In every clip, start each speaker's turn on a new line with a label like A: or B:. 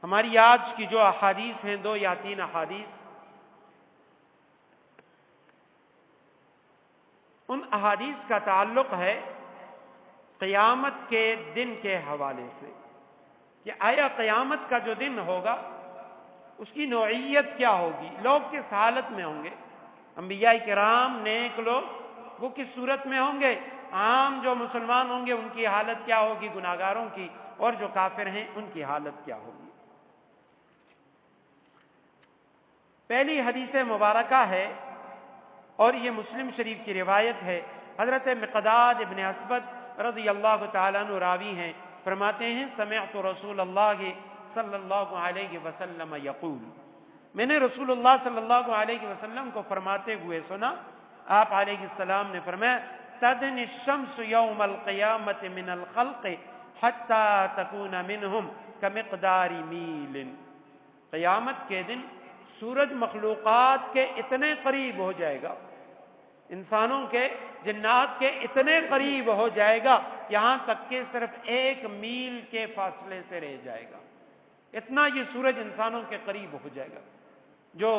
A: ہماری آج کی جو احادیث ہیں 2 یا 3 احادیث، ان احادیث کا تعلق ہے قیامت کے دن کے حوالے سے کہ آیا قیامت کا جو دن ہوگا اس کی نوعیت کیا ہوگی، لوگ کس حالت میں ہوں گے، انبیاء کرام نیک لوگ وہ کس صورت میں ہوں گے، عام جو مسلمان ہوں گے ان کی حالت کیا ہوگی، گناہگاروں کی، اور جو کافر ہیں ان کی حالت کیا ہوگی۔ پہلی حدیث مبارکہ ہے اور یہ مسلم شریف کی روایت ہے، حضرت مقداد ابن اسود رضی اللہ تعالیٰ عنہ راوی ہیں، فرماتے ہیں سمعت رسول اللہ صلی اللہ علیہ وسلم یقول، میں نے رسول اللہ صلی اللہ علیہ وسلم کو فرماتے ہوئے سنا، آپ علیہ السلام نے فرمایا تدن الشمس یوم القیامت من الخلق حتی تکون منہم کمقدار میل، قیامت کے دن سورج مخلوقات کے اتنے قریب ہو جائے گا، انسانوں کے جنات کے اتنے قریب ہو جائے گا یہاں تک کہ صرف 1 میل کے فاصلے سے رہ جائے گا، اتنا یہ سورج انسانوں کے قریب ہو جائے گا۔ جو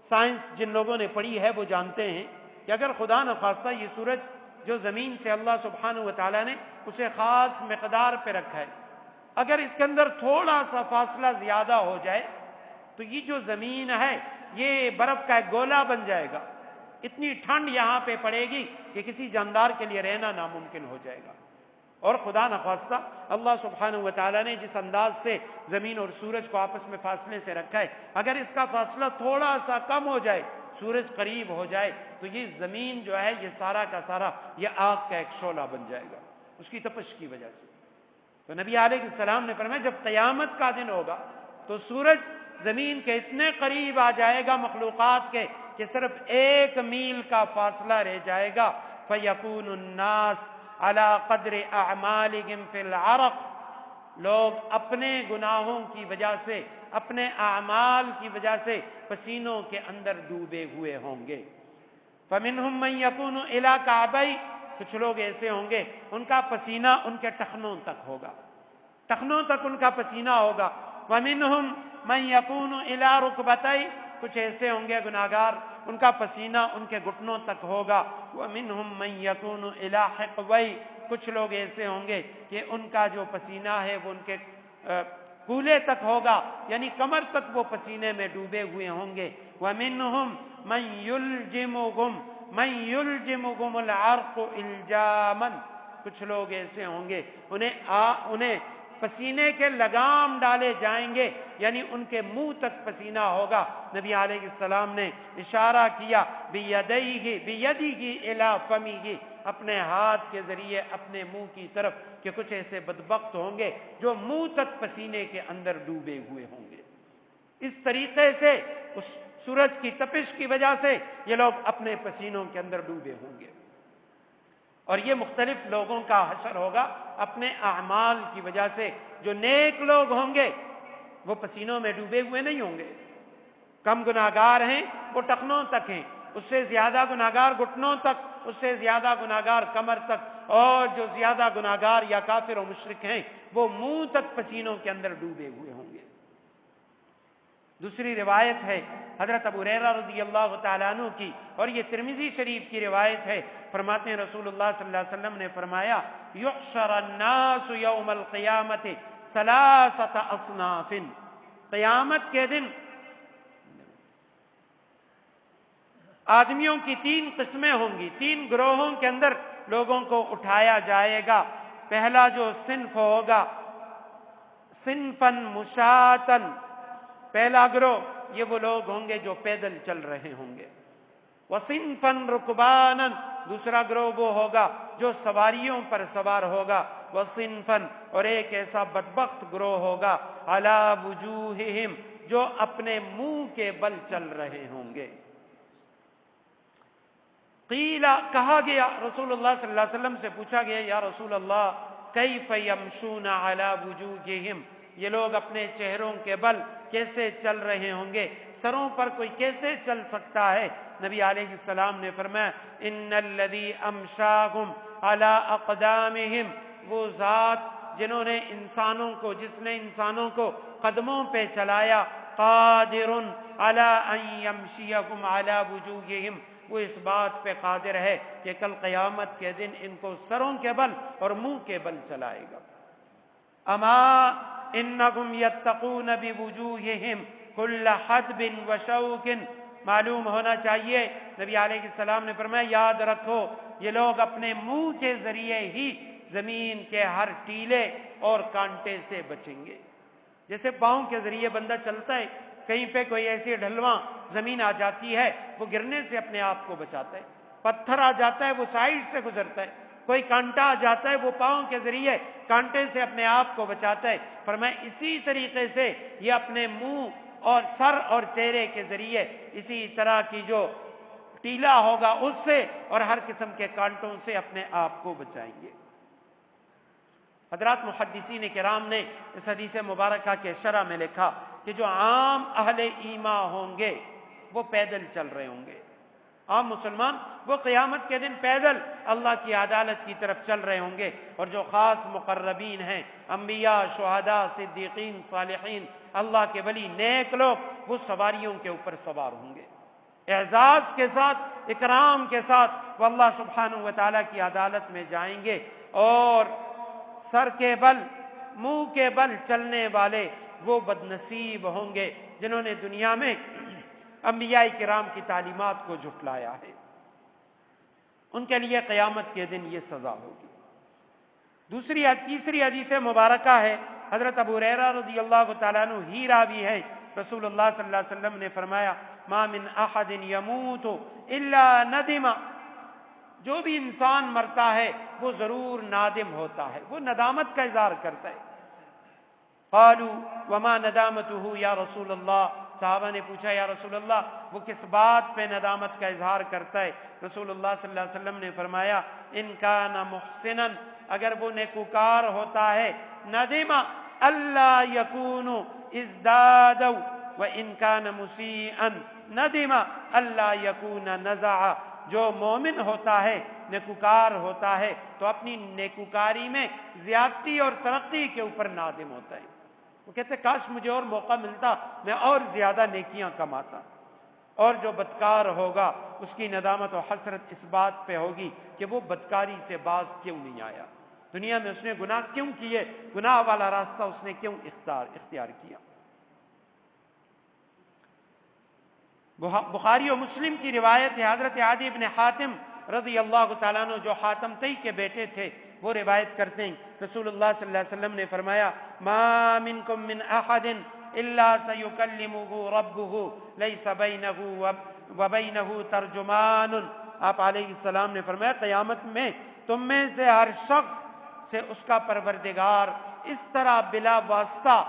A: سائنس جن لوگوں نے پڑھی ہے وہ جانتے ہیں کہ اگر خدا نخواستہ یہ سورج جو زمین سے اللہ سبحانہ وتعالیٰ نے اسے خاص مقدار پہ رکھا ہے، اگر اس کے اندر تھوڑا سا فاصلہ زیادہ ہو جائے تو یہ جو زمین ہے یہ برف کا ایک گولا بن جائے گا، اتنی ٹھنڈ یہاں پہ پڑے گی کہ کسی جاندار کے لیے رہنا ناممکن ہو جائے گا۔ اور خدا نخواستہ اللہ سبحانہ وتعالیٰ نے جس انداز سے زمین اور سورج کو آپس میں فاصلے سے رکھا ہے، اگر اس کا فاصلہ تھوڑا سا کم ہو جائے، سورج قریب ہو جائے تو یہ زمین جو ہے یہ سارا کا سارا یہ آگ کا ایک شعلہ بن جائے گا اس کی تپش کی وجہ سے۔ تو نبی علیہ السلام نے فرمایا جب قیامت کا دن ہوگا تو سورج زمین کے اتنے قریب آ جائے گا مخلوقات کے کہ صرف 1 میل کا فاصلہ رہ جائے گا، فَيَكُونُ النَّاسُ عَلَى قَدْرِ أَعْمَالِهِمْ فِي الْعَرَقِ، لوگ اپنے گناہوں کی وجہ سے، اپنے اعمال کی وجہ سے پسینوں کے اندر ڈوبے ہوئے ہوں گے۔ فَمِنْهُمْ مَنْ يَكُونُ إِلَى كَعْبَيْهِ، کچھ لوگ ایسے ہوں گے ان کا پسینہ ان کے ٹخنوں تک ہوگا، ٹخنوں تک ان کا پسینہ ہوگا۔ وَمِنْهُمْ مَنْ يَكُونُ إِلَى رُكْبَتَيْهِ، کچھ ایسے ہوں گے گناہگار ان کا پسینہ ان کے گھٹنوں تک ہوگا۔ وَمِنْهُمْ مَنْ يَكُونُ إِلَى حِقْوَيْهِ، کچھ لوگ ایسے ہوں گے کہ ان کا جو پسینہ ہے وہ ان کے کولے تک ہوگا، یعنی کمر تک وہ پسینے میں ڈوبے ہوئے ہوں گے۔ وَمِنْهُمْ مَنْ يُلْجِمُهُمُ الْعَرْقُ إِلْجَامًا، کچھ لوگ ایسے ہوں گے انہیں پسینے کے لگام ڈالے جائیں گے، یعنی ان کے منہ تک پسینہ ہوگا۔ نبی علیہ السلام نے اشارہ کیا بِيَدِهِ إِلَى فَمِهِ، اپنے ہاتھ کے ذریعے اپنے منہ کی طرف، کہ کچھ ایسے بدبخت ہوں گے جو منہ تک پسینے کے اندر ڈوبے ہوئے ہوں گے۔ اس طریقے سے اس سورج کی تپش کی وجہ سے یہ لوگ اپنے پسینوں کے اندر ڈوبے ہوں گے، اور یہ مختلف لوگوں کا حشر ہوگا اپنے اعمال کی وجہ سے۔ جو نیک لوگ ہوں گے وہ پسینوں میں ڈوبے ہوئے نہیں ہوں گے، کم گناہگار ہیں وہ ٹخنوں تک ہیں، اس سے زیادہ گناہگار گھٹنوں تک، اس سے زیادہ گناہگار کمر تک، اور جو زیادہ گناہگار یا کافر و مشرک ہیں وہ منہ تک پسینوں کے اندر ڈوبے ہوئے ہوں گے۔ دوسری روایت ہے حضرت ابو ہریرہ رضی اللہ تعالیٰ عنہ کی، اور یہ ترمذی شریف کی روایت ہے، فرماتے ہیں رسول اللہ صلی اللہ علیہ وسلم نے فرمایا یحشر الناس یوم القیامت ثلاثۃ اصناف، قیامت کے دن آدمیوں کی 3 قسمیں ہوں گی، 3 گروہوں کے اندر لوگوں کو اٹھایا جائے گا۔ پہلا جو صنف ہوگا صنفاً مشاۃً، پہلا گروہ یہ وہ لوگ ہوں گے جو پیدل چل رہے ہوں گے۔ وَصِنْفًا رُكْبَانًا، دوسرا گروہ وہ ہوگا جو سواریوں پر سوار ہوگا۔ وَصِنْفًا، اور ایک ایسا بدبخت گروہ ہوگا عَلَى وُجُوهِهِمْ، جو اپنے منہ کے بل چل رہے ہوں گے۔ قیل، کہا گیا رسول اللہ صلی اللہ علیہ وسلم سے پوچھا گیا یا رسول اللہ کیف یمشون علی وجوہہم، یہ لوگ اپنے چہروں کے بل کیسے چل رہے ہوں گے، سروں پر کوئی کیسے چل سکتا ہے؟ نبی علیہ السلام نے فرمایا ان الذی امشاہم علی اقدامہم، وہ ذات جس نے انسانوں کو قدموں پہ چلایا، قادر علی ان یمشیکم علی وجوہہم، وہ اس بات پہ قادر ہے کہ کل قیامت کے دن ان کو سروں کے بل اور منہ کے بل چلائے گا۔ اما انہم یتقون بوجوہہم کل حدب وشوک، معلوم ہونا چاہیے، نبی علیہ السلام نے فرمایا یاد رکھو یہ لوگ اپنے منہ کے ذریعے ہی زمین کے ہر ٹیلے اور کانٹے سے بچیں گے۔ جیسے پاؤں کے ذریعے بندہ چلتا ہے، کہیں پہ کوئی ایسی ڈھلواں زمین آ جاتی ہے وہ گرنے سے اپنے آپ کو بچاتا ہے، پتھر آ جاتا ہے وہ سائڈ سے گزرتا ہے، کوئی کانٹا آ جاتا ہے وہ پاؤں کے ذریعے کانٹے سے اپنے آپ کو بچاتا ہے۔ فرمایا اسی طریقے سے یہ اپنے منہ اور سر اور چہرے کے ذریعے اسی طرح کی جو ٹیلا ہوگا اس سے اور ہر قسم کے کانٹوں سے اپنے آپ کو بچائیں گے۔ حضرات محدثین کرام نے اس حدیث مبارکہ کے شرح میں لکھا کہ جو عام اہل ایمان ہوں گے وہ پیدل چل رہے ہوں گے، عام مسلمان وہ قیامت کے دن پیدل اللہ کی عدالت کی طرف چل رہے ہوں گے، اور جو خاص مقربین ہیں، انبیاء، شہداء، صدیقین، صالحین، اللہ کے ولی، نیک لوگ، وہ سواریوں کے اوپر سوار ہوں گے، اعزاز کے ساتھ، اکرام کے ساتھ وہ اللہ سبحانہ و تعالیٰ کی عدالت میں جائیں گے، اور سر کے بل، منہ کے بل چلنے والے وہ بد نصیب ہوں گے جنہوں نے دنیا میں انبیاء کرام کی تعلیمات کو جھٹلایا ہے، ان کے لیے قیامت کے دن یہ سزا ہوگی۔ تیسری حدیث مبارکہ ہے، حضرت ابو ہریرہ رضی اللہ تعالیٰ عنہ ہی راوی ہے، رسول اللہ صلی اللہ علیہ وسلم نے فرمایا ما من احد یموت الا ندم، جو بھی انسان مرتا ہے وہ ضرور نادم ہوتا ہے، وہ ندامت کا اظہار کرتا ہے۔ قالوا وما ندامته یا رسول اللہ، صحابہ نے پوچھا یا رسول اللہ وہ کس بات پہ ندامت کا اظہار کرتا ہے؟ رسول اللہ صلی اللہ علیہ وسلم نے فرمایا ان کان محسنا، اگر وہ نیکوکار ہوتا ہے، ندم اللہ یکون ازدادوا وان کان مسیئا ندم اللہ یکون نزع، جو مومن ہوتا ہے، نیکوکار ہوتا ہے تو اپنی نیکوکاری میں زیادتی اور ترقی کے اوپر نادم ہوتا ہے، وہ کہتے کاش مجھے اور موقع ملتا میں اور زیادہ نیکیاں کماتا۔ اور جو بدکار ہوگا اس کی ندامت و حسرت اس بات پہ ہوگی کہ وہ بدکاری سے باز کیوں نہیں آیا، دنیا میں اس نے گناہ کیوں کیے، گناہ والا راستہ اس نے کیوں اختیار کیا۔ بخاری و مسلم کی روایت ہے، حضرت عدی بن حاتم رضی اللہ تعالیٰ عنہ جو حاتم طئی کے بیٹے تھے وہ روایت کرتے ہیں، رسول اللہ صلی اللہ علیہ وسلم نے فرمایا ما منکم من احد الا سیکلمہ ربہ لیس بینہ وبینہ ترجمان، آپ علیہ السلام نے فرمایا قیامت میں تم میں سے ہر شخص سے اس کا پروردگار اس طرح بلا واسطہ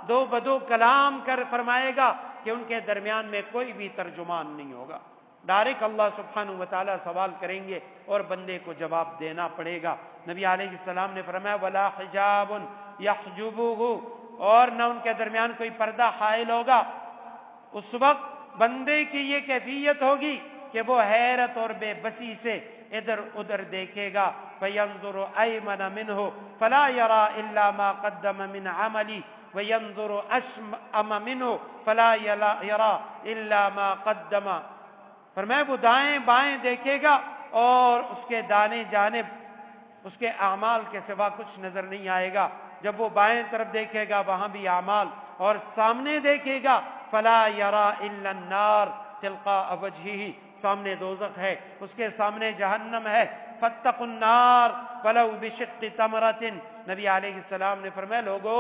A: دو بدو کلام کر فرمائے گا کہ ان کے درمیان میں کوئی بھی ترجمان نہیں ہوگا، ڈائریکٹ اللہ سبحانہ و تعالیٰ سوال کریں گے اور بندے کو جواب دینا پڑے گا۔ نبی علیہ السلام نے فرمایا ولا حجاب یحجبہ، اور نہ ان کے درمیان کوئی پردہ حائل ہوگا، اس وقت بندے کی یہ کیفیت ہوگی کہ وہ حیرت اور بے بسی سے ادھر ادھر دیکھے گا، فینظر ایمن منہ فلا یرا الا ما قدم من عملی وینظر اشأم منہ فلا یرا الا ما قدم، فرمایا وہ دائیں بائیں دیکھے گا اور اس کے دانے جانب اس کے اعمال کے سوا کچھ نظر نہیں آئے گا، جب وہ بائیں طرف دیکھے گا وہاں بھی اعمال، اور سامنے دیکھے گا فلا یرا الا النار تلقاء وجہہ، سامنے دوزخ ہے، اس کے سامنے جہنم ہے، فاتقوا النار ولو بشق تمرۃ، نبی علیہ السلام نے فرمایا لوگو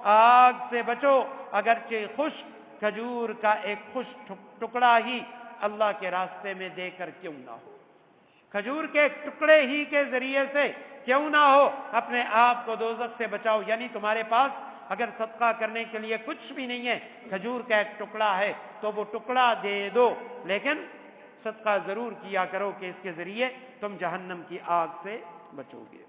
A: آگ سے بچو اگرچہ خشک کھجور کا ایک خشک ٹکڑا ہی اللہ کے راستے میں دے کر کیوں نہ ہو، کھجور کے ایک ٹکڑے ہی کے ذریعے سے کیوں نہ ہو اپنے آپ کو دوزخ سے بچاؤ، یعنی تمہارے پاس اگر صدقہ کرنے کے لیے کچھ بھی نہیں ہے، کھجور کا ایک ٹکڑا ہے تو وہ ٹکڑا دے دو، لیکن صدقہ ضرور کیا کرو کہ اس کے ذریعے تم جہنم کی آگ سے بچو گے۔